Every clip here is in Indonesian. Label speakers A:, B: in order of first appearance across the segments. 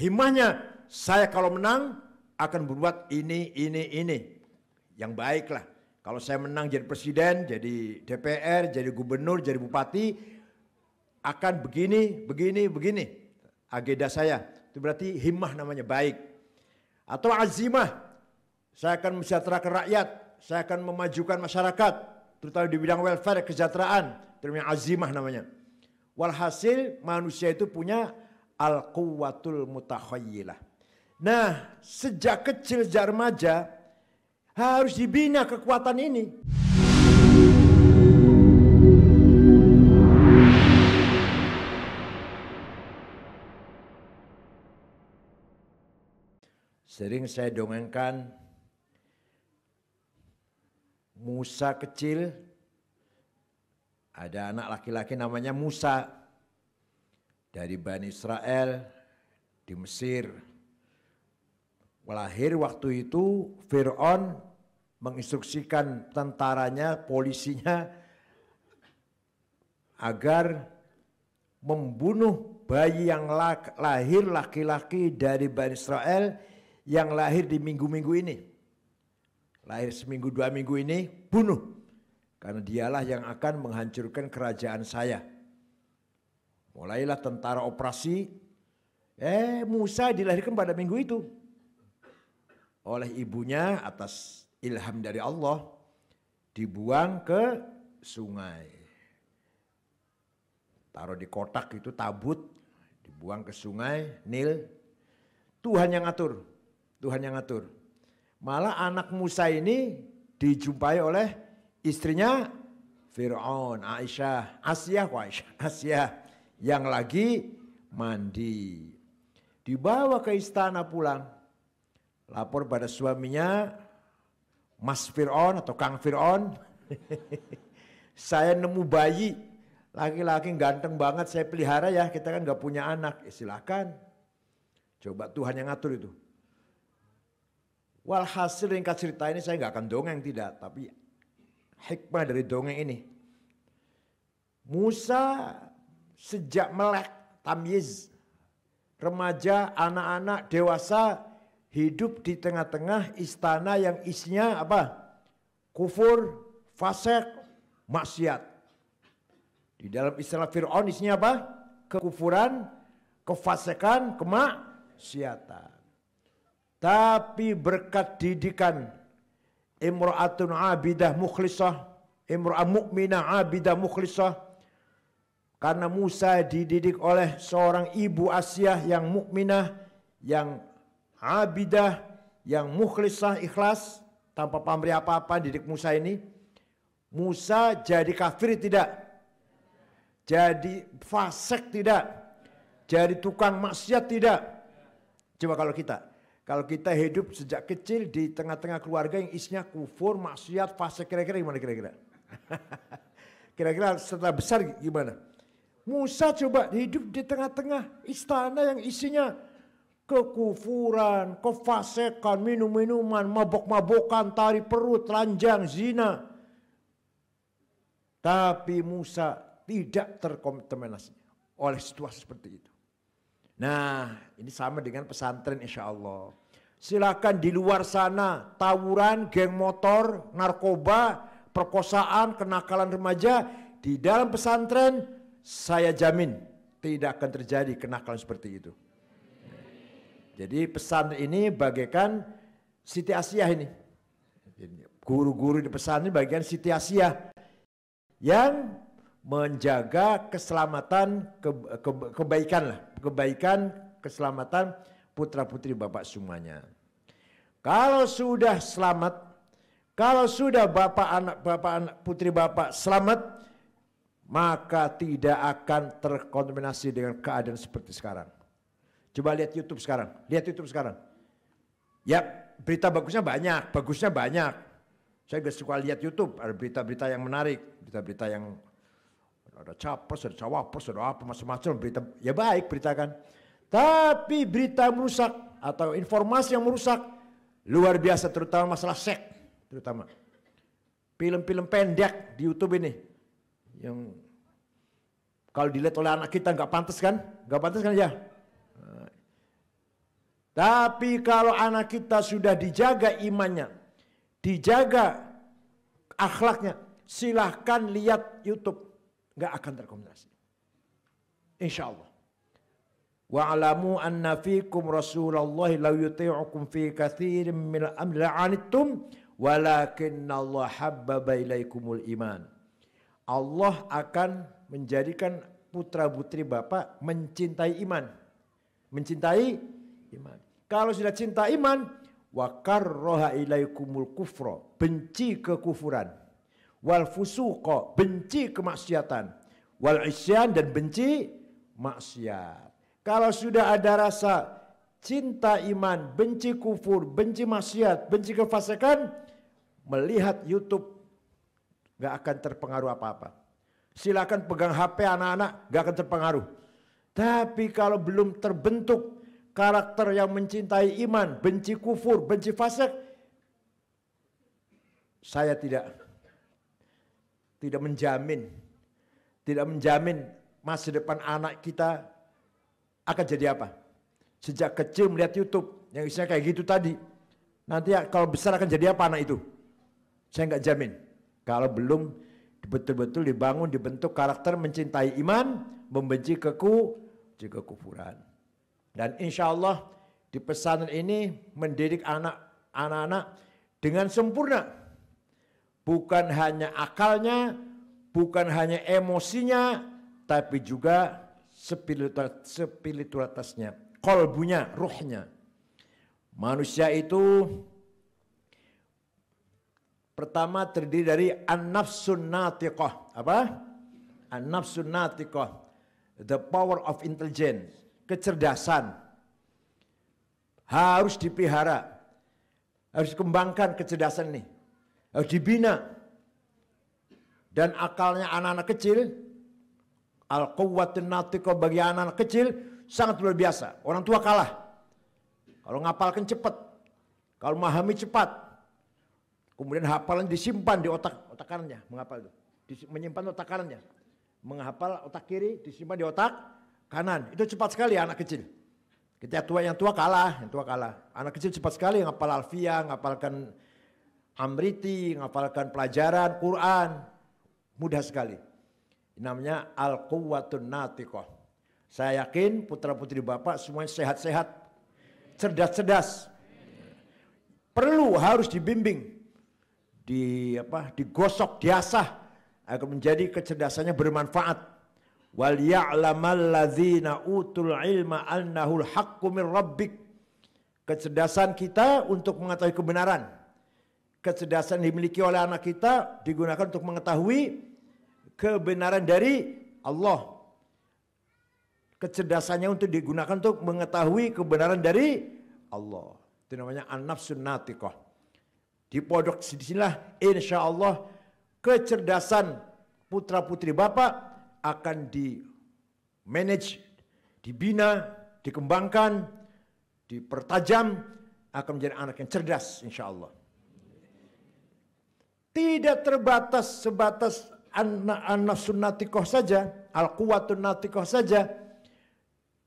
A: Himmahnya, saya kalau menang akan berbuat ini. Yang baik lah. Kalau saya menang jadi presiden, jadi DPR, jadi gubernur, jadi bupati, akan begini. Agenda saya. Itu berarti himmah namanya baik. Atau azimah, saya akan mensejahterakan rakyat, saya akan memajukan masyarakat, terutama di bidang welfare, kesejahteraan. Itu namanya azimah namanya. Walhasil manusia itu punya al-quwwatul mutakhayyilah. Nah, sejak kecil, sejak remaja, harus dibina kekuatan ini. Sering saya dongengkan Musa kecil, ada anak laki-laki namanya Musa dari Bani Israel di Mesir. Lahir waktu itu Fir'aun menginstruksikan tentaranya, polisinya agar membunuh bayi yang lahir laki-laki dari Bani Israel yang lahir di minggu-minggu ini. Lahir seminggu 2 minggu ini, bunuh. Karena dialah yang akan menghancurkan kerajaan saya. Mulailah tentara operasi. Musa dilahirkan pada minggu itu. Oleh ibunya atas ilham dari Allah. Dibuang ke sungai. Taruh di kotak itu tabut. Dibuang ke sungai Nil. Tuhan yang atur. Malah anak Musa ini dijumpai oleh istrinya Fir'aun, Asyah yang lagi mandi. Dibawa ke istana pulang. Lapor pada suaminya, Mas Fir'aun atau Kang Fir'aun. Saya nemu bayi, laki-laki ganteng banget, saya pelihara ya, kita kan gak punya anak. Silakan. Coba Tuhan yang ngatur itu. Walhasil ringkas cerita ini saya gak akan dongeng tidak, tapi hikmah dari dongeng ini. Musa sejak melek, tamyiz, remaja, anak-anak, dewasa, hidup di tengah-tengah istana yang isinya apa? Kufur, fasik, maksiat. Di dalam istilah Fir'aun isinya apa? Kekufuran, kefasikan, kemaksiatan. Tapi berkat didikan imra'atun abidah mukhlisah, imra'ah mu'minah abidah mukhlisah. Karena Musa dididik oleh seorang ibu Asyah yang mukminah, yang abidah, yang mukhlisah, ikhlas, tanpa pamrih apa-apa didik Musa ini. Musa jadi kafir tidak? Jadi fasik tidak? Jadi tukang maksiat tidak? Coba kalau kita hidup sejak kecil di tengah-tengah keluarga yang isinya kufur, maksiat, fasik, kira-kira gimana kira-kira? Kira-kira setelah besar gimana? Musa coba hidup di tengah-tengah istana yang isinya kekufuran, kefasikan, minum-minuman, mabok-mabokan, tari perut, telanjang, zina. Tapi Musa tidak terkontaminasi oleh situasi seperti itu. Nah, ini sama dengan pesantren insya Allah. Silakan di luar sana, tawuran, geng motor, narkoba, perkosaan, kenakalan remaja. Di dalam pesantren, saya jamin tidak akan terjadi kenakalan seperti itu. Jadi pesantren ini bagaikan Siti Asyah ini. Guru-guru di pesantren bagian Siti Asyah yang menjaga keselamatan, kebaikan, keselamatan putra-putri bapak semuanya. Kalau sudah selamat, kalau sudah bapak anak putri bapak selamat, maka tidak akan terkontaminasi dengan keadaan seperti sekarang. Coba lihat YouTube sekarang. Ya, berita bagusnya banyak. Saya gak suka lihat YouTube, ada berita-berita yang menarik, berita-berita yang ada capres, ada cawapres, ada apa macam-macam berita. Ya baik beritakan. Tapi berita merusak atau informasi yang merusak luar biasa, terutama masalah seks, terutama film-film pendek di YouTube ini yang kalau dilihat oleh anak kita nggak pantas kan ya. Tapi kalau anak kita sudah dijaga imannya, dijaga akhlaknya, silahkan lihat YouTube. Nggak akan terkontaminasi. Insya Allah. Wa'alamu anna fikum Rasulullah law yuti'ukum fi katsirin min al-amri la'anittum walakinna Allah habbaba ilaikumul iman. Allah akan menjadikan putra-putri Bapak mencintai iman. Mencintai iman. Kalau sudah cinta iman, wa karraha ilaikumul kufra, benci kekufuran. Wal fusuqa, benci kemaksiatan. Wal isyan, dan benci maksiat. Kalau sudah ada rasa cinta iman, benci kufur, benci maksiat, benci kefasikan, melihat YouTube gak akan terpengaruh apa-apa. Silakan pegang HP anak-anak, gak akan terpengaruh. Tapi kalau belum terbentuk karakter yang mencintai iman, benci kufur, benci fasik, saya tidak menjamin masa depan anak kita akan jadi apa. Sejak kecil melihat YouTube yang isinya kayak gitu tadi, nanti kalau besar akan jadi apa anak itu? Saya nggak jamin. Kalau belum betul-betul dibangun, dibentuk karakter mencintai iman, membenci kekufuran. Dan insya Allah di pesantren ini mendidik anak-anak dengan sempurna. Bukan hanya akalnya, bukan hanya emosinya, tapi juga spiritualitasnya, kolbunya, ruhnya. Manusia itu pertama terdiri dari an-nafsun natiqah. Apa? An-nafsun natiqah. The power of intelligence. Kecerdasan. Harus dipelihara. Harus dikembangkan kecerdasan ini. Harus dibina. Dan akalnya anak-anak kecil, al-quwwatun natiqah bagi anak-anak kecil sangat luar biasa. Orang tua kalah. Kalau ngapalkan cepat. Kalau memahami cepat. Kemudian hafalan disimpan di otak kanannya, menghafal itu. Menyimpan otak kanannya. Menghafal otak kiri, disimpan di otak kanan. Itu cepat sekali anak kecil. Ketika yang tua kalah. Anak kecil cepat sekali ngapal alfiyah, ngapalkan amriti, ngapalkan pelajaran, Quran. Mudah sekali. Namanya al-quwwatun natiqah. Saya yakin putra-putri Bapak semuanya sehat-sehat, cerdas-cerdas. Perlu harus dibimbing. Digosok, diasah agar menjadi kecerdasannya bermanfaat. Wal ya'lamal ladzina utul ilma annahul haqqu min rabbik. Kecerdasan kita untuk mengetahui kebenaran. Kecerdasan dimiliki oleh anak kita digunakan untuk mengetahui kebenaran dari Allah. Kecerdasannya untuk digunakan untuk mengetahui kebenaran dari Allah. Itu namanya an-nafsun natiqah. Di pondok disinilah insya Allah kecerdasan putra putri Bapak akan di manage, dibina, dikembangkan, dipertajam, akan menjadi anak yang cerdas insya Allah. Tidak terbatas sebatas an-nafsun natiqah saja, al-quwwatun natiqah saja,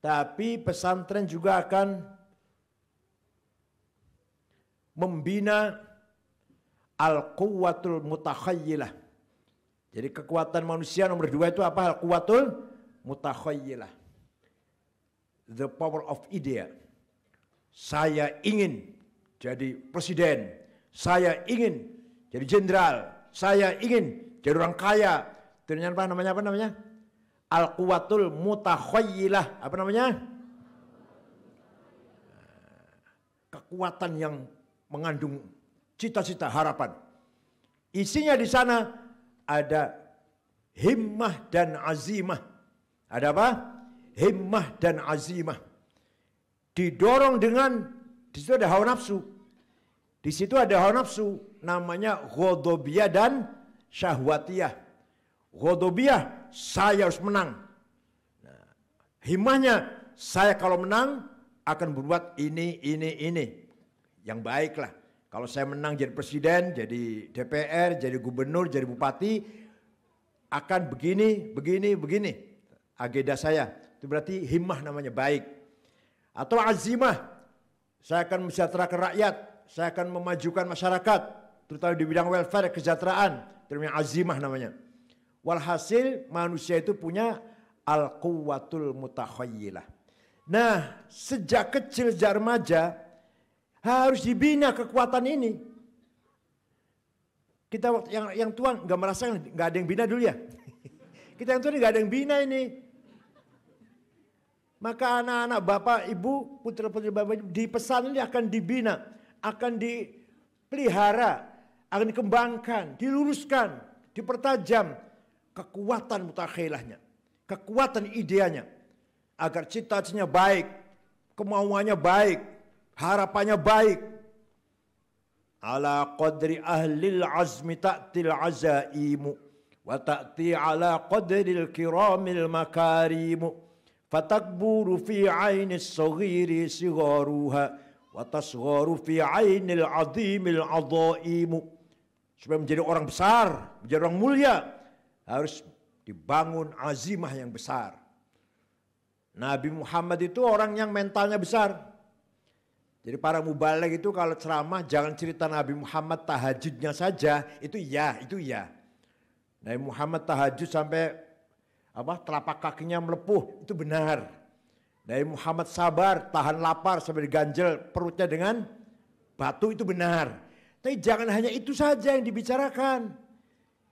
A: tapi pesantren juga akan membina al-quwwatul mutakhayyilah. Jadi kekuatan manusia nomor 2 itu apa? Al-quwwatul mutakhayyilah. The power of idea. Saya ingin jadi presiden. Saya ingin jadi jenderal. Saya ingin jadi orang kaya. Ternyata apa namanya? Al-quwwatul mutakhayyilah. Apa namanya? Kekuatan yang mengandung cita-cita, harapan. Isinya di sana ada himmah dan azimah. Ada apa? Himmah dan azimah. Didorong dengan, di situ ada hawa nafsu. Di situ ada hawa nafsu, namanya ghadabiyah dan syahwatiyah. Ghadabiyah, saya harus menang. Nah, himmahnya, saya kalau menang akan berbuat ini. Yang baiklah. Kalau saya menang jadi presiden, jadi DPR, jadi gubernur, jadi bupati, akan begini. Agenda saya. Itu berarti himmah namanya, baik. Atau azimah. saya akan mensejahterakan rakyat, saya akan memajukan masyarakat, terutama di bidang welfare, kesejahteraan, terutama azimah namanya. Walhasil manusia itu punya al-quwwatul mutakhayyilah. Nah, sejak kecil, sejak remaja, harus dibina kekuatan ini. Kita yang tua nggak merasa nggak ada yang bina dulu ya. Kita yang tua nggak ada yang bina ini. Maka anak-anak bapak, ibu, putra-putri bapak di pesan ini akan dibina, akan dipelihara, akan dikembangkan, diluruskan, dipertajam kekuatan mutakhilahnya, kekuatan ideanya, agar cita-citanya baik, kemauannya baik, harapannya baik. Ala qadri ahlil azmi ta'til azaimu wa ta'ti ala qadril kiramil makarimu fatakburu fi ainis saghiri sigharuha wa tasgharu fi ainil azimil adhaimu. Supaya menjadi orang besar, menjadi orang mulia, harus dibangun azimah yang besar. Nabi Muhammad itu orang yang mentalnya besar. Jadi para mubaligh itu kalau ceramah jangan cerita Nabi Muhammad tahajudnya saja, itu ya, itu ya. Nabi Muhammad tahajud sampai telapak kakinya melepuh, itu benar. Nabi Muhammad sabar, tahan lapar sampai diganjel perutnya dengan batu, itu benar. Tapi jangan hanya itu saja yang dibicarakan.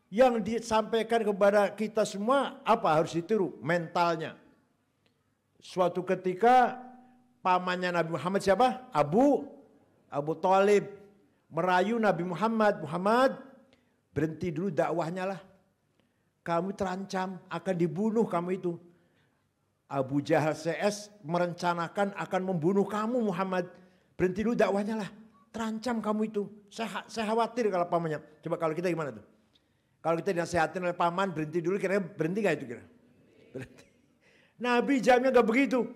A: Yang disampaikan kepada kita semua harus ditiru mentalnya. Suatu ketika pamannya Nabi Muhammad siapa? Abu Thalib merayu Nabi Muhammad. Muhammad, berhenti dulu dakwahnya lah. Kamu terancam akan dibunuh kamu itu. Abu Jahal CS merencanakan akan membunuh kamu Muhammad. Berhenti dulu dakwahnya lah. Terancam kamu itu. Saya khawatir kalau pamannya. Coba kalau kita gimana tuh? Kalau kita dinasihatin oleh paman berhenti dulu, kira-kira berhenti gak itu kira? Berhenti. Nabi jamnya gak begitu.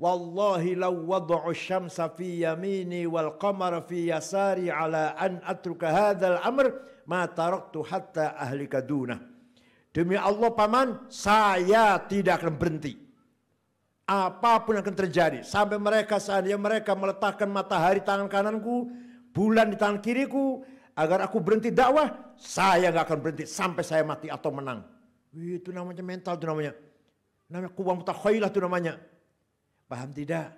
A: Wallahi law wada'u syamsa fi yamini wal qamara fi yasari ala an atruka hadzal amr ma taraktu hatta ahlika dunah. Demi Allah paman, saya tidak akan berhenti. Apapun yang akan terjadi sampai seandainya mereka meletakkan matahari tangan kananku, bulan di tangan kiriku, agar aku berhenti dakwah, saya nggak akan berhenti sampai saya mati atau menang. Itu namanya mental, itu namanya quwwah mutakhayyilah, itu namanya. Paham tidak?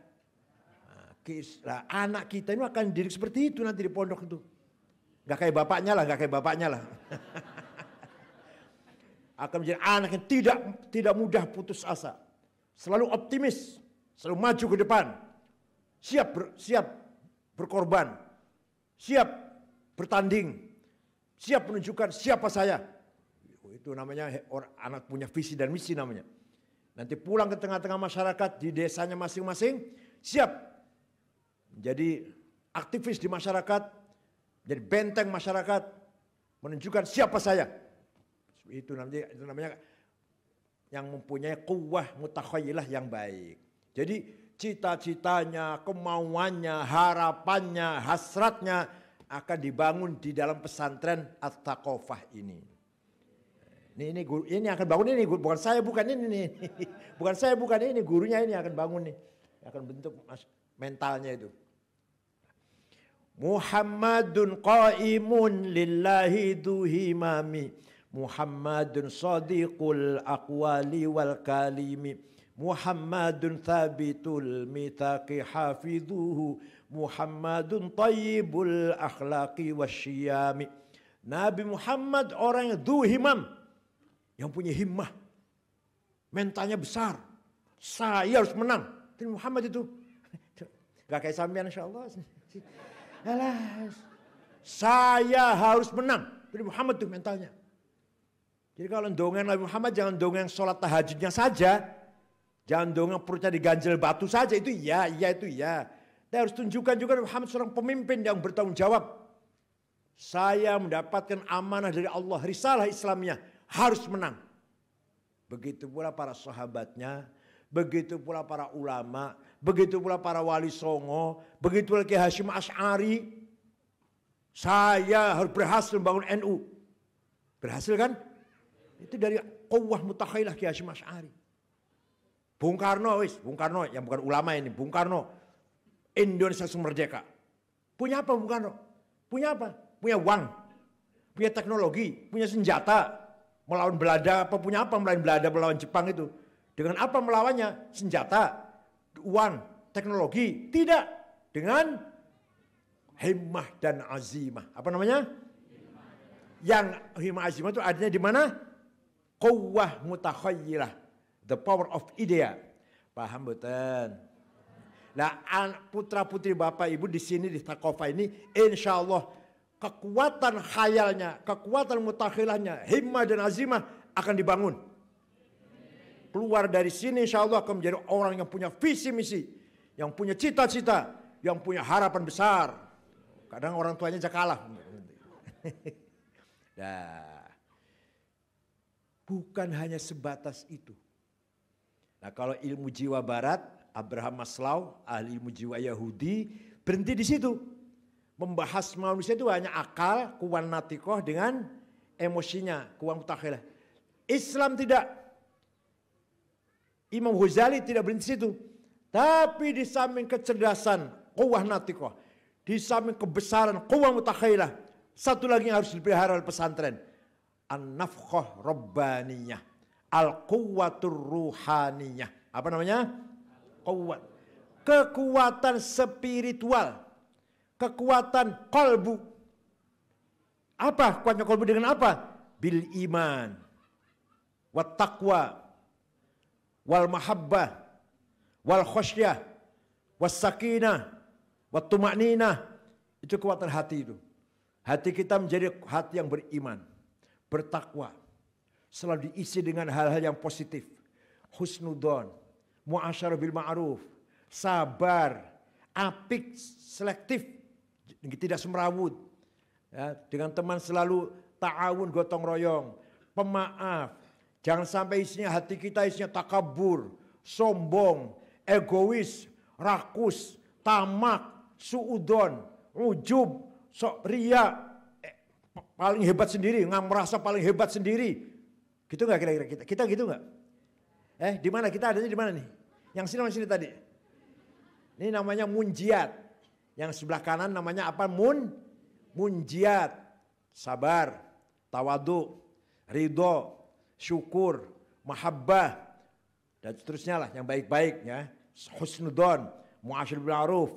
A: Nah, anak kita ini akan didik seperti itu nanti di pondok itu. Gak kayak bapaknya lah, akan menjadi anak yang tidak mudah putus asa. Selalu optimis, selalu maju ke depan. Siap berkorban, siap bertanding, siap menunjukkan siapa saya. Itu namanya anak punya visi dan misi namanya. Nanti pulang ke tengah-tengah masyarakat di desanya masing-masing, siap menjadi aktivis di masyarakat, jadi benteng masyarakat, menunjukkan siapa saya. Itu namanya yang mempunyai quwwah mutakhayyilah yang baik. Jadi cita-citanya, kemauannya, harapannya, hasratnya akan dibangun di dalam pesantren At-Taqofah ini. Ini akan bangun ini, bukan saya, bukan ini nih. Bukan saya, bukan ini, gurunya ini akan bangun nih. Akan bentuk mentalnya itu. Muhammadun qaimun lillahi duhimami. Muhammadun sadiqul aqwali wal kalimi. Muhammadun thabitul mithaqi hafidhuhu. Muhammadun tayyibul akhlaqi wasyiyami. Nabi Muhammad orang yang duhimam, yang punya himmah, mentalnya besar. Saya harus menang. Nabi Muhammad itu gak kayak sampean insyaallah. Alas, saya harus menang. Nabi Muhammad itu mentalnya. Jadi kalau dongeng Nabi Muhammad jangan dongeng sholat tahajudnya saja. Jangan dongeng perutnya diganjel batu saja. Itu ya, itu ya. Kita harus tunjukkan juga Nabi Muhammad seorang pemimpin yang bertanggung jawab. Saya mendapatkan amanah dari Allah, risalah Islamnya, harus menang. Begitu pula para sahabatnya, begitu pula para ulama, begitu pula para wali songo, begitu pula Kiai Hasyim Asy'ari. Saya harus berhasil membangun NU. Berhasil kan? Itu dari quwwah mutakhayyilah Kiai Hasyim Asy'ari. Bung Karno yang bukan ulama ini, Bung Karno. Indonesia merdeka. Punya apa Bung Karno? Punya apa? Punya uang, punya teknologi, punya senjata. Melawan Belanda apa punya apa melawan Belanda, melawan Jepang itu? Dengan apa melawannya? Senjata, uang, teknologi. Tidak. Dengan himmah dan azimah. Apa namanya? Yang himmah azimah itu adanya di mana? Quwwah mutakhayyirah. The power of idea. Paham betul? Nah, putra putri Bapak Ibu di sini di Takofa ini insya Allah kekuatan khayalnya, kekuatan mutakhilahnya, himmah dan azimah akan dibangun. Keluar dari sini insya Allah akan menjadi orang yang punya visi misi, yang punya cita-cita, yang punya harapan besar. Kadang orang tuanya aja kalah. Nah, bukan hanya sebatas itu. Nah, kalau ilmu jiwa barat, Abraham Maslow, ahli ilmu jiwa Yahudi, berhenti di situ. Membahas manusia itu hanya akal, kuwan natikoh dengan emosinya, kuwan mutakhilah. Islam tidak. Imam Ghazali tidak berhenti di situ. Tapi di samping kecerdasan, kuwan natikoh, di samping kebesaran, kuwan mutakhilah, satu lagi yang harus dipelihara oleh pesantren. An-nafkhah rabbaniyah, al-quwwatur ruhaniyah. Apa namanya? Kuat. Kekuatan spiritual. Kekuatan kalbu. Apa kuatnya kalbu dengan apa? Bil iman. Wat taqwa. Wal mahabbah. Wal khosyah. Was sakinah. Wat tuma'ninah. Itu kekuatan hati itu. Hati kita menjadi hati yang beriman. Bertakwa. Selalu diisi dengan hal-hal yang positif. Husnudon. Mu'asyarah bil ma'ruf, sabar, apik, selektif, tidak semrawut. Ya, dengan teman selalu ta'awun, gotong royong, pemaaf. Jangan sampai isinya hati kita isinya takabur, sombong, egois, rakus, tamak, suudon, ujub, sok ria, paling hebat sendiri, nggak merasa paling hebat sendiri. Gitu nggak kira-kira kita? Kita gitu nggak? Di mana kita adanya di mana nih? Yang sini tadi. Ini namanya munjiat. Yang sebelah kanan namanya apa? Munjiat. Sabar, tawadu, ridho, syukur, mahabbah, dan seterusnya lah yang baik-baik ya. Husnudon, mu'asyir bil ma'ruf.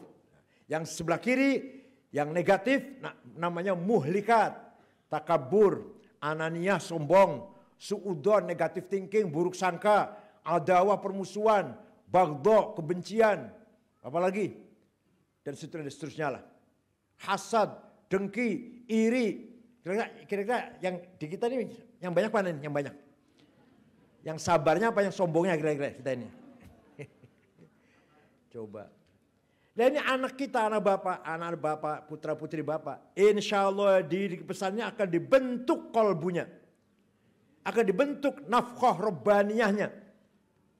A: Yang sebelah kiri yang negatif namanya muhlikat, takabur, ananiyah, sombong, suudon, negative thinking, buruk sangka, adawah, permusuhan, bagdo, kebencian, apalagi dan seterusnya lah. Hasad, dengki, iri. Kira-kira yang di kita ini yang banyak mana nih? Yang banyak. Yang sabarnya apa yang sombongnya kira-kira kita ini? Coba. Dan ini anak kita, anak bapak, putra putri bapak. Insya Allah di pesannya akan dibentuk kolbunya. Akan dibentuk nafkhah robbaniyahnya.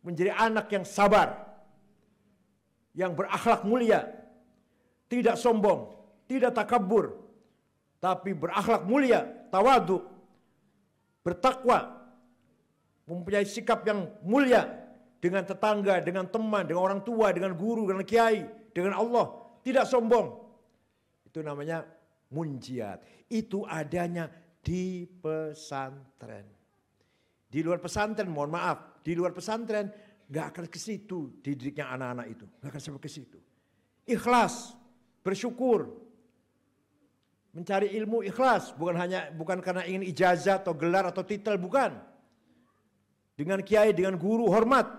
A: Menjadi anak yang sabar, yang berakhlak mulia, tidak sombong, tidak takabur, tapi berakhlak mulia, tawadu, bertakwa, mempunyai sikap yang mulia dengan tetangga, dengan teman, dengan orang tua, dengan guru, dengan kiai, dengan Allah, tidak sombong. Itu namanya munjiat. Itu adanya di pesantren. Di luar pesantren, mohon maaf, di luar pesantren nggak akan ke situ didiknya anak-anak itu, nggak akan sampai ke situ. Ikhlas, bersyukur, mencari ilmu ikhlas, bukan karena ingin ijazah atau gelar atau titel, bukan. Dengan kiai, dengan guru hormat,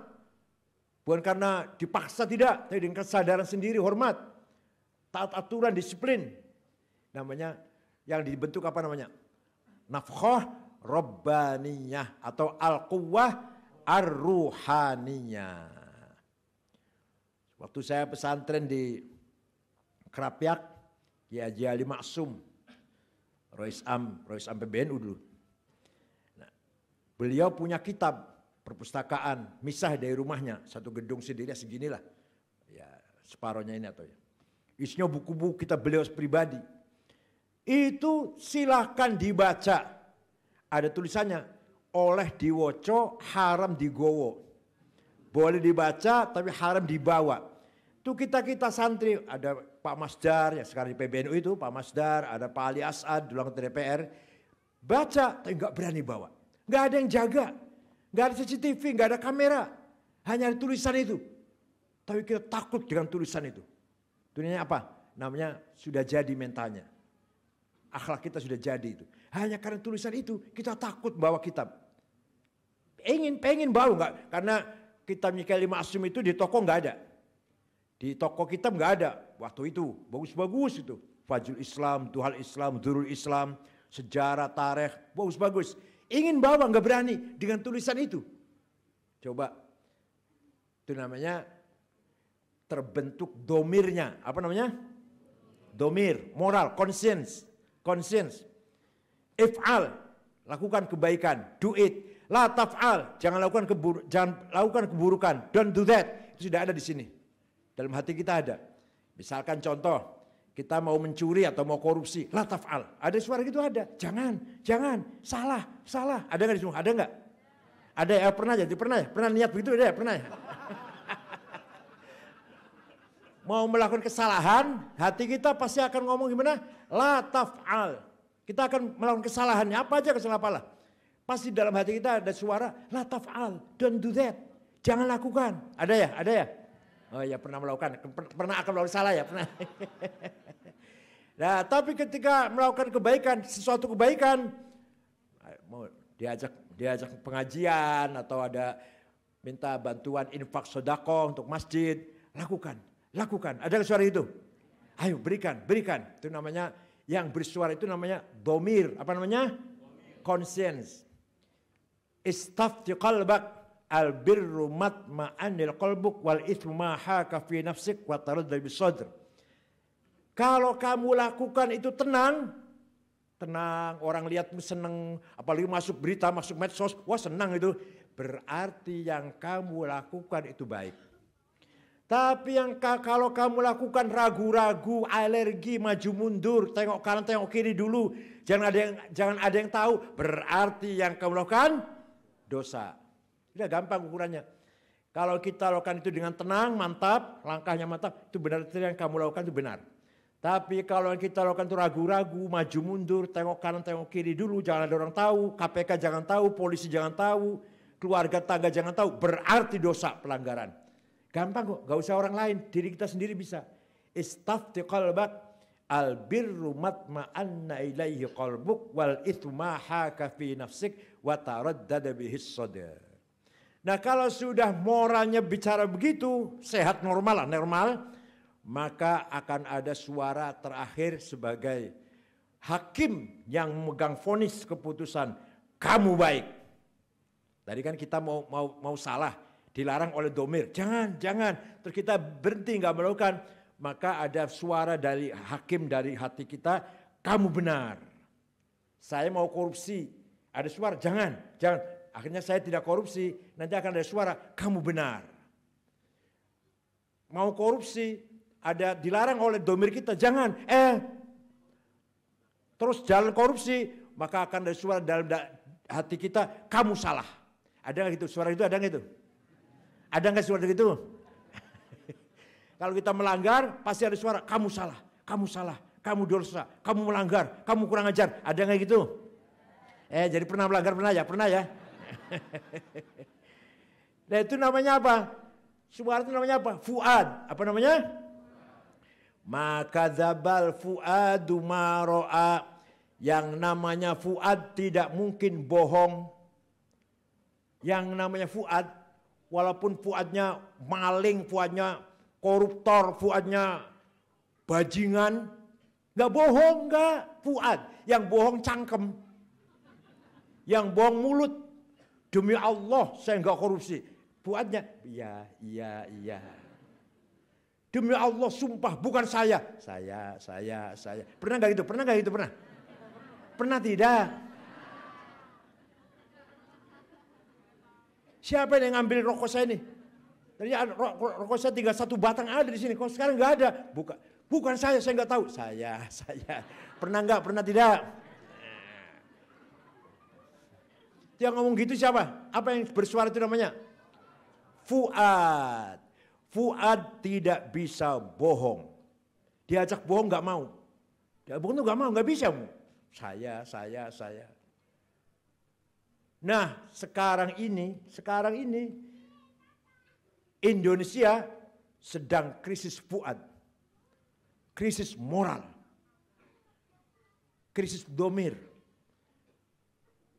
A: bukan karena dipaksa tidak, tapi dengan kesadaran sendiri hormat, taat aturan, disiplin. Namanya yang dibentuk apa namanya? Nafkhah Rabbaniyah atau Al-Quwwah Ar-Ruhaniyah. Waktu saya pesantren di Krapyak, Kiai Haji Ali Maksum, Rois Am PBNU dulu. Nah, beliau punya kitab perpustakaan, misah dari rumahnya, satu gedung sendiri seginilah. Ya, separohnya ini atau ya. Isinya buku-buku kitab beliau pribadi. Itu silahkan dibaca. Ada tulisannya, oleh diwoco, haram digowo. Boleh dibaca tapi haram dibawa. Itu kita santri, ada Pak Masdar yang sekarang di PBNU itu, Pak Masdar, ada Pak Ali As'ad, dulu anggota DPR. Baca, tapi nggak berani bawa. Nggak ada yang jaga, nggak ada CCTV, nggak ada kamera. Hanya ada tulisan itu. Tapi kita takut dengan tulisan itu. Tulisannya apa? Namanya sudah jadi mentalnya. Akhlak kita sudah jadi itu. Hanya karena tulisan itu kita takut bawa kitab. Pengen bawa nggak? Karena kitab Mikhail Ma'sum itu di toko nggak ada. Di toko kitab nggak ada. Waktu itu bagus-bagus itu. Fajrul Islam, Duhal Islam, Durul Islam, sejarah, tarikh, bagus-bagus. Ingin bawa nggak berani dengan tulisan itu. Coba. Itu namanya terbentuk domirnya. Apa namanya? Domir, moral, conscience. If'al, lakukan kebaikan, do it. La taf'al, jangan lakukan keburukan. Don't do that. Itu sudah ada di sini. Dalam hati kita ada. Misalkan contoh, kita mau mencuri atau mau korupsi, la taf'al. Ada suara gitu ada. Jangan, salah. Ada nggak di sini? Ada nggak? Ada ya, pernah niat begitu ada ya, pernah ya? Mau melakukan kesalahan, hati kita pasti akan ngomong gimana? La taf'al. Kita akan melakukan kesalahannya, apa aja kesalahan. Pasti dalam hati kita ada suara, la taf'al, don't do that. Jangan lakukan. Ada ya? Oh ya, pernah melakukan, pernah akan melakukan salah ya, pernah. Nah, tapi ketika melakukan kebaikan, sesuatu kebaikan, mau diajak pengajian atau ada minta bantuan infak sedekah untuk masjid, lakukan. Ada suara itu? Ayo berikan. Itu namanya, yang bersuara itu namanya domir. Apa namanya? Conscience. Istafti qalbak albirru matma'anil qalbuk wal ithmu ma haka fi nafsik wa taradda bisadr. Kalau kamu lakukan itu tenang, orang lihatmu senang, apalagi masuk berita, masuk medsos, wah senang itu. Berarti yang kamu lakukan itu baik. Tapi yang kalau kamu lakukan ragu-ragu, alergi, maju mundur, tengok kanan, tengok kiri dulu, jangan ada yang tahu, berarti yang kamu lakukan dosa. Tidak gampang ukurannya. Kalau kita lakukan itu dengan tenang, mantap, langkahnya mantap, itu benar yang kamu lakukan itu benar. Tapi kalau kita lakukan itu ragu-ragu, maju mundur, tengok kanan, tengok kiri dulu, jangan ada orang tahu, KPK jangan tahu, polisi jangan tahu, keluarga tangga jangan tahu, berarti dosa, pelanggaran. Gampang kok, gak usah orang lain, diri kita sendiri bisa. Istafti qalbak albirru matma'anna ilaihi qalbuk wal ithmu ma haka fi nafsik wa taraddada bihis sadr. Nah, kalau sudah moralnya bicara begitu, sehat normal, maka akan ada suara terakhir sebagai hakim yang memegang vonis keputusan, kamu baik. Tadi kan kita mau salah, dilarang oleh domir, jangan. Terus kita berhenti nggak melakukan, maka ada suara dari hakim dari hati kita, kamu benar. Saya mau korupsi, ada suara, jangan. Akhirnya saya tidak korupsi, nanti akan ada suara, kamu benar. Mau korupsi, ada dilarang oleh domir kita, jangan. Terus jalan korupsi, maka akan ada suara dalam hati kita, kamu salah. Ada nggak gitu? Suara itu ada nggak itu? Ada nggak suara gitu? Kalau kita melanggar, pasti ada suara, kamu salah, kamu dosa, kamu melanggar, kamu kurang ajar. Ada nggak gitu? Jadi pernah melanggar, pernah ya? Nah itu namanya apa? Suara itu namanya apa? Fuad. Apa namanya? Maka dzabal fuadu ma ra'a. Yang namanya fuad tidak mungkin bohong. Yang namanya fuad, walaupun fuadnya maling, fuadnya koruptor, fuadnya bajingan, nggak bohong, nggak fuad. Yang bohong cangkem, yang bohong mulut. Demi Allah saya nggak korupsi. Fuadnya, iya. Demi Allah sumpah bukan saya. Pernah nggak gitu? Pernah tidak? Siapa yang ngambil rokok saya ini? Tadi rokok saya tinggal 1 batang ada di sini. Kok sekarang nggak ada? Bukan saya nggak tahu. Saya. Pernah nggak? Pernah tidak? Yang ngomong gitu siapa? Apa yang bersuara itu namanya? Fuad. Fuad tidak bisa bohong. Diajak bohong nggak mau. Dia bohong tuh nggak mau, nggak bisa. Saya. Nah, sekarang ini Indonesia sedang krisis fuad, krisis moral, krisis domir.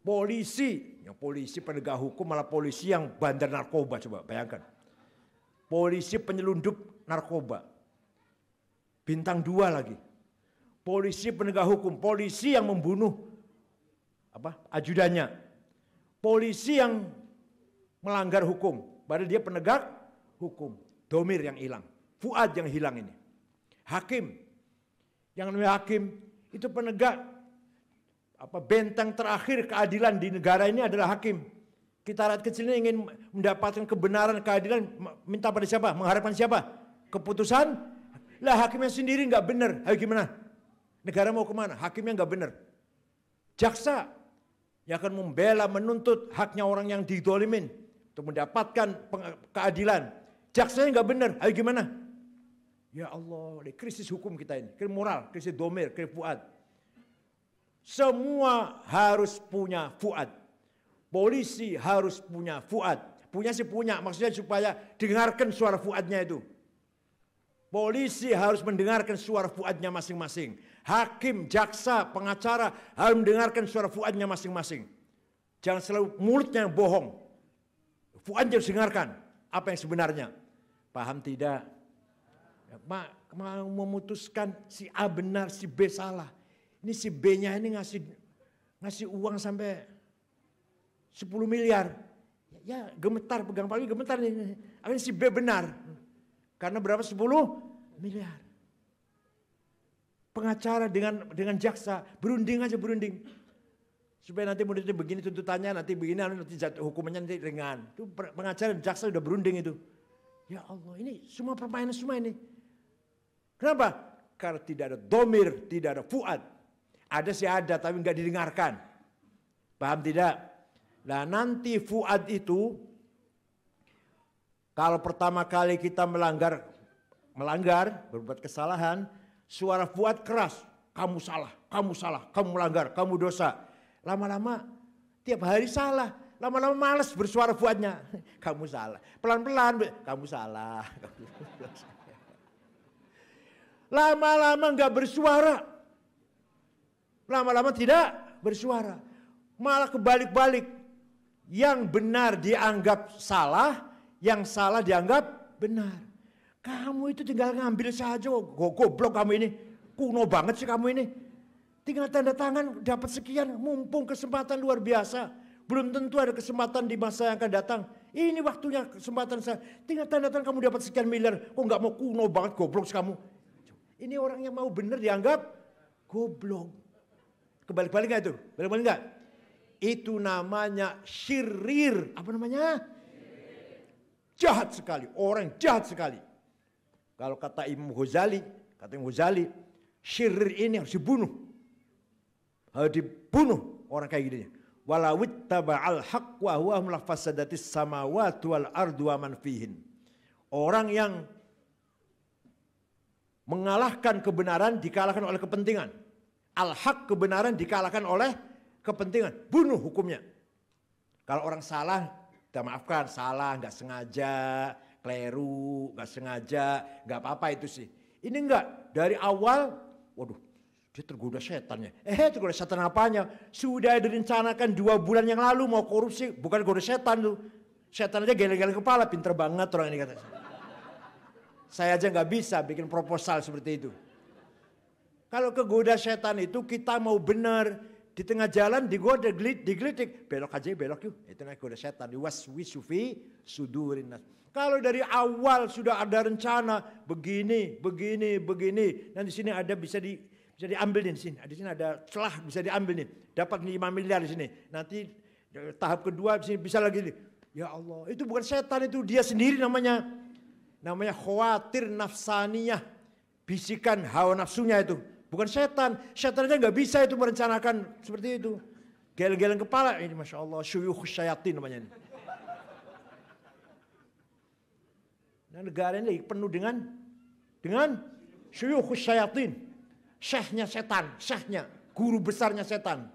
A: Polisi penegak hukum malah polisi yang bandar narkoba, coba bayangkan. Polisi penyelundup narkoba. Bintang 2 lagi. Polisi penegak hukum, polisi yang membunuh ajudannya. Polisi yang melanggar hukum, padahal dia penegak hukum. Domir yang hilang, fuad yang hilang ini. Hakim, yang namanya hakim itu penegak benteng terakhir keadilan di negara ini adalah hakim. Kita rakyat kecil ini ingin mendapatkan kebenaran, keadilan, minta pada siapa? Mengharapkan siapa? Keputusan. Lah hakimnya sendiri nggak benar. Ayo gimana? Negara mau kemana? Hakimnya nggak benar. Jaksa yang akan membela, menuntut haknya orang yang didolimin untuk mendapatkan keadilan. Jaksanya nggak benar. Ayo gimana? Ya Allah, krisis hukum kita ini, krisis moral, krisis domir, krisis fuad. Semua harus punya fuad. Polisi harus punya fuad. Punya sih punya, maksudnya supaya dengarkan suara fuadnya itu. Polisi harus mendengarkan suara fuadnya masing-masing. Hakim, jaksa, pengacara harus mendengarkan suara fuadnya masing-masing. Jangan selalu mulutnya yang bohong. Fuadnya harus dengarkan apa yang sebenarnya. Paham tidak? Mau memutuskan si A benar, si B salah. Ini si B-nya ini ngasih uang sampai 10 miliar. Ya gemetar, pegang paling gemetar nih. Akhirnya si B benar. Karena berapa? 10 miliar. Pengacara dengan jaksa, berunding aja berunding. Supaya nanti muridnya begini tuntutannya, nanti begini, nanti hukumannya nanti ringan. Itu pengacara dan jaksa udah berunding itu. Ya Allah, ini semua permainan semua ini. Kenapa? Karena tidak ada domir, tidak ada fuad. Ada sih ada, tapi nggak didengarkan. Paham tidak? Nah nanti fuad itu, kalau pertama kali kita melanggar, berbuat kesalahan, suara fuad keras. Kamu salah, kamu melanggar, kamu dosa. Lama-lama tiap hari salah. Lama-lama malas bersuara fuadnya. Kamu salah. Pelan-pelan, kamu salah. Lama-lama nggak bersuara. Lama-lama tidak bersuara. Malah kebalik-balik. Yang benar dianggap salah, yang salah dianggap benar. Kamu itu tinggal ngambil saja, goblok kamu ini. Kuno banget sih kamu ini. Tinggal tanda tangan dapat sekian, mumpung kesempatan luar biasa. Belum tentu ada kesempatan di masa yang akan datang. Ini waktunya kesempatan saya. Tinggal tanda tangan kamu dapat sekian miliar. Kok nggak mau, kuno banget, goblok kamu. Ini orang yang mau benar dianggap goblok. Kebalik-balik nggak itu? Balik-balik nggak? Itu namanya syirir. Apa namanya? Jahat sekali. Orang jahat sekali. Kalau kata Imam Ghazali, syirir ini harus dibunuh. Harus dibunuh orang kayak gini. Walawit taba'al haq wa huwa mulafasadatis samawati wal ardu wa man fihin. Orang yang mengalahkan kebenaran dikalahkan oleh kepentingan. Al-haq kebenaran dikalahkan oleh kepentingan. Bunuh hukumnya. Kalau orang salah, kita maafkan. Salah, nggak sengaja, keliru, nggak sengaja, nggak apa-apa itu sih. Ini enggak. Dari awal, waduh, dia tergoda setannya. Tergoda setan apanya? Sudah direncanakan 2 bulan yang lalu mau korupsi. Bukan goda setan tuh. Setan aja geleng-geleng kepala. Pinter banget orang ini kata. Saya aja nggak bisa bikin proposal seperti itu. Kalau kegoda setan itu kita mau benar. Di tengah jalan digoda, digelitik. Belok aja, belok yuk. Itu namanya goda setan. Waswisu fi sudurin nas. Kalau dari awal sudah ada rencana. Begini. Dan di sini ada bisa diambil nih di sini. Di sini ada celah bisa diambil nih. Dapat 5 miliar di sini. Nanti tahap kedua di sini bisa lagi nih. Ya Allah, itu bukan setan, itu dia sendiri namanya. Namanya khawatir nafsaniyah. Bisikan hawa nafsunya itu. Bukan setan. Setan aja nggak bisa itu merencanakan seperti itu. Geleng-geleng kepala. Ini Masya Allah, syuyukh syayatin namanya ini. Nah, negara ini penuh dengan syuyukhus syayatin. Syekhnya setan, syekhnya, guru besarnya setan.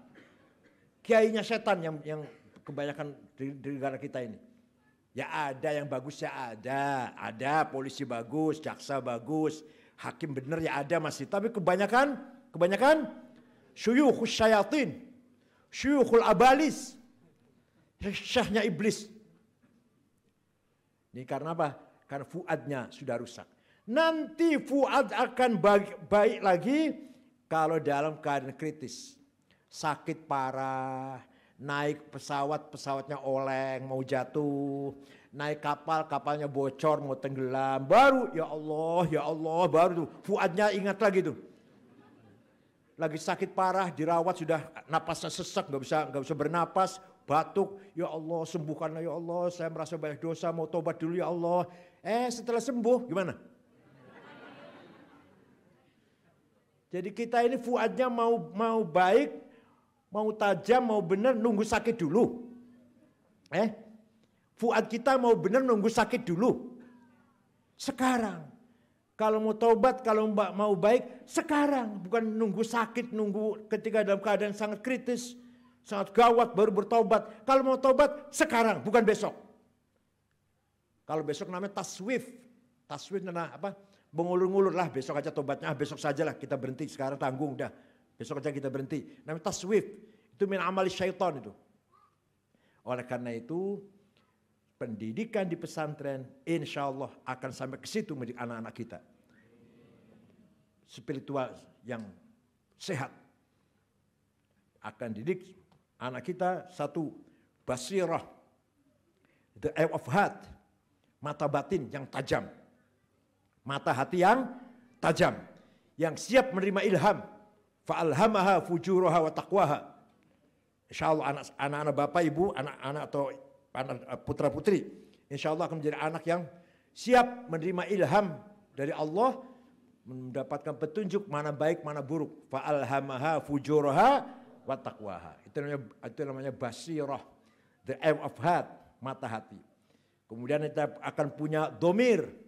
A: Kiainya setan yang kebanyakan di negara kita ini. Ya ada yang bagus ya ada polisi bagus, jaksa bagus, hakim bener ya ada masih. Tapi kebanyakan syuyukhus syayatin, syuyukhul abalis, syekhnya iblis. Ini karena apa? Karena fuadnya sudah rusak. Nanti fuad akan baik lagi kalau dalam keadaan kritis. Sakit parah, naik pesawatnya oleng, mau jatuh. Naik kapalnya bocor, mau tenggelam. Baru ya Allah, baru tuh fuadnya ingat lagi tuh. Lagi sakit parah, dirawat sudah napasnya sesak, nggak bisa bernapas, batuk. Ya Allah sembuhkanlah ya Allah, saya merasa banyak dosa, mau tobat dulu ya Allah. Setelah sembuh gimana? Jadi kita ini fuadnya mau baik, mau tajam, mau benar, nunggu sakit dulu. Fuad kita mau benar, nunggu sakit dulu. Sekarang. Kalau mau tobat, kalau mau baik, sekarang. Bukan nunggu sakit, nunggu ketika dalam keadaan sangat kritis, sangat gawat, baru bertobat. Kalau mau tobat, sekarang, bukan besok. Kalau besok namanya taswif. Taswif namanya apa? Mengulur-ngulur lah, besok aja tobatnya, besok saja lah kita berhenti, sekarang tanggung dah. Besok aja kita berhenti. Namanya taswif, itu min amali syaitan itu. Oleh karena itu, pendidikan di pesantren insya Allah akan sampai ke situ mendidik anak-anak kita. Spiritual yang sehat. Akan didik anak kita satu, basirah, the eye of heart, mata batin yang tajam. Mata hati yang tajam, yang siap menerima ilham. Fa'alhamaha fujuraha wa taqwaha. Insyaallah anak-anak bapak ibu, anak-anak atau anak putra putri, insyaallah akan menjadi anak yang siap menerima ilham dari Allah, mendapatkan petunjuk mana baik mana buruk. Fa'alhamaha fujuraha wa taqwaha. Itu namanya basirah, the eye of heart, mata hati. Kemudian kita akan punya domir,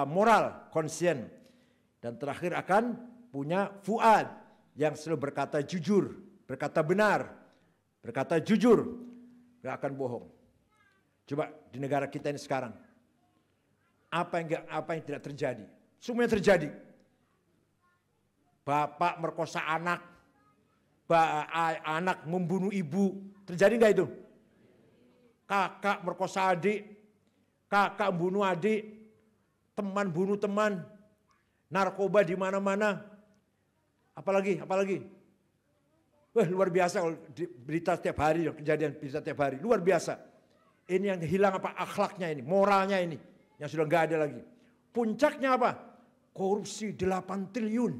A: moral, konsien. Dan terakhir akan punya fuad yang selalu berkata jujur, berkata benar, berkata jujur, gak akan bohong. Coba di negara kita ini sekarang, apa yang tidak terjadi? Semuanya terjadi. Bapak merkosa anak, anak membunuh ibu, terjadi nggak itu? Kakak merkosa adik, kakak bunuh adik, teman bunuh teman, narkoba di mana-mana. Apalagi? Wah, luar biasa kalau berita setiap hari, kejadian berita setiap hari, luar biasa. Ini yang hilang apa? Akhlaknya ini, moralnya ini, yang sudah nggak ada lagi. Puncaknya apa? Korupsi 8 triliun.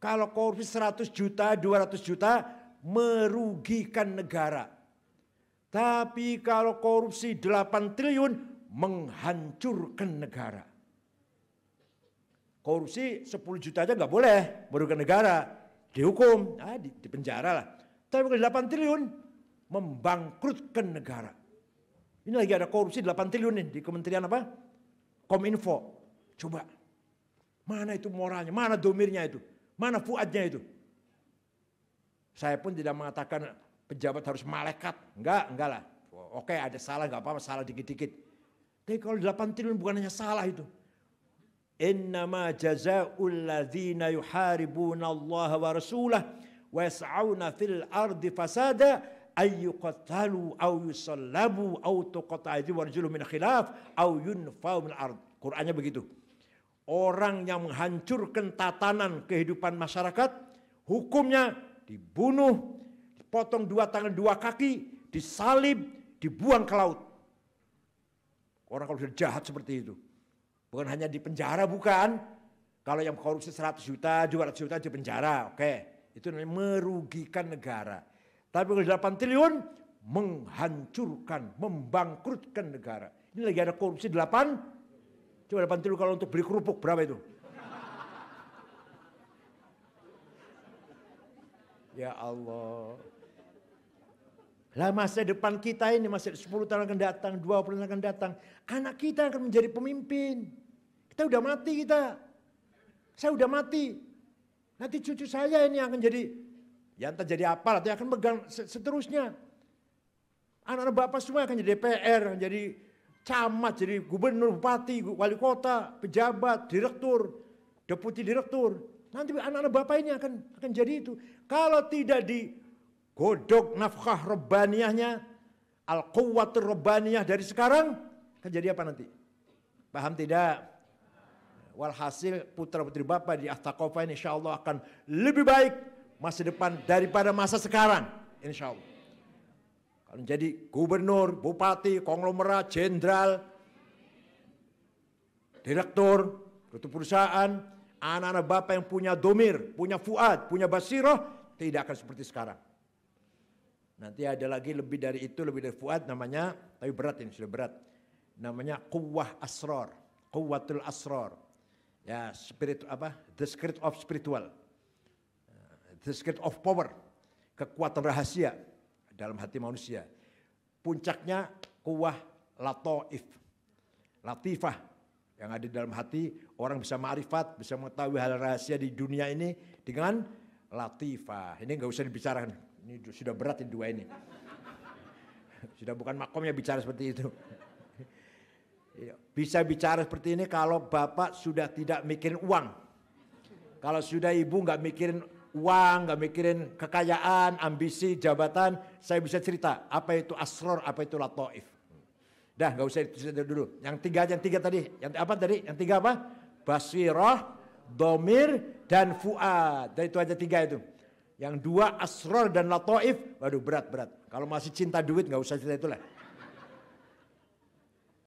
A: Kalau korupsi 100 juta, 200 juta, merugikan negara. Tapi kalau korupsi 8 triliun, menghancurkan negara. Korupsi 10 juta aja nggak boleh, merugikan negara, dihukum, di penjara lah. Tapi kalau 8 triliun, membangkrutkan negara. Ini lagi ada korupsi 8 triliun nih di Kementerian apa? Kominfo. Coba, mana itu moralnya, mana domirnya itu, mana fuadnya itu. Saya pun tidak mengatakan pejabat harus malaikat, enggak lah. Oke, ada salah, nggak apa-apa, salah dikit-dikit. Tapi kalau 8 triliun bukan hanya salah itu. Innama jazaa'ul ladzina yuharibuna Allah wa rasulah wa yas'auna fil ardi fasada ay yuqtalu aw yusallabu aw tuqta'a aydihim wa arjuluhum min khilaf aw yunfau min ard. Qur'annya begitu. Orang yang menghancurkan tatanan kehidupan masyarakat, hukumnya dibunuh, dipotong 2 tangan 2 kaki, disalib, dibuang ke laut. Orang kalau sudah jahat seperti itu. Bukan hanya di penjara, bukan. Kalau yang korupsi 100 juta, 200 juta di penjara, oke. Itu namanya merugikan negara. Tapi kalau 8 triliun, menghancurkan, membangkrutkan negara. Ini lagi ada korupsi 8, coba 8 triliun kalau untuk beli kerupuk, berapa itu? Ya Allah. Lah masa depan kita ini masih 10 tahun akan datang, 20 tahun akan datang. Anak kita akan menjadi pemimpin. Kita udah mati kita. Saya udah mati. Nanti cucu saya ini akan jadi, ya entah jadi apa, nanti akan megang seterusnya. Anak-anak bapak semua akan jadi DPR, jadi camat, jadi gubernur, bupati, wali kota, pejabat, direktur, deputi direktur. Nanti anak-anak bapak ini akan jadi itu. Kalau tidak digodok nafkah robbaniyahnya, al-quwwatur robbaniyah dari sekarang, akan jadi apa nanti? Paham tidak? Walhasil putra-putri bapak di Ahtaqofa ini insya Allah akan lebih baik masa depan daripada masa sekarang. Insya Allah. Kalau jadi gubernur, bupati, konglomerat, jenderal, direktur, ketua perusahaan, anak-anak bapak yang punya domir, punya fuad, punya basirah, tidak akan seperti sekarang. Nanti ada lagi lebih dari itu, lebih dari fuad namanya, tapi berat ini, sudah berat. Namanya quwwah asrar, quwwatul asrar. Ya, spirit apa? The spirit of spiritual. The spirit of power. Kekuatan rahasia dalam hati manusia. Puncaknya quwwah lataif. Latifah yang ada dalam hati, orang bisa ma'rifat, bisa mengetahui hal rahasia di dunia ini dengan latifah. Ini enggak usah dibicarakan. Ini sudah berat ini dua ini. Sudah bukan makomnya bicara seperti itu. Bisa bicara seperti ini kalau bapak sudah tidak mikirin uang. Kalau sudah ibu nggak mikirin uang, nggak mikirin kekayaan, ambisi, jabatan, saya bisa cerita apa itu asror, apa itu lataif. Dah nggak usah cerita dulu. Yang tiga tadi, yang apa tadi? Yang tiga apa? Basirah, domir, dan fuad. Dan itu aja tiga itu. Yang dua asror dan lataif, waduh berat. Kalau masih cinta duit nggak usah cerita itulah.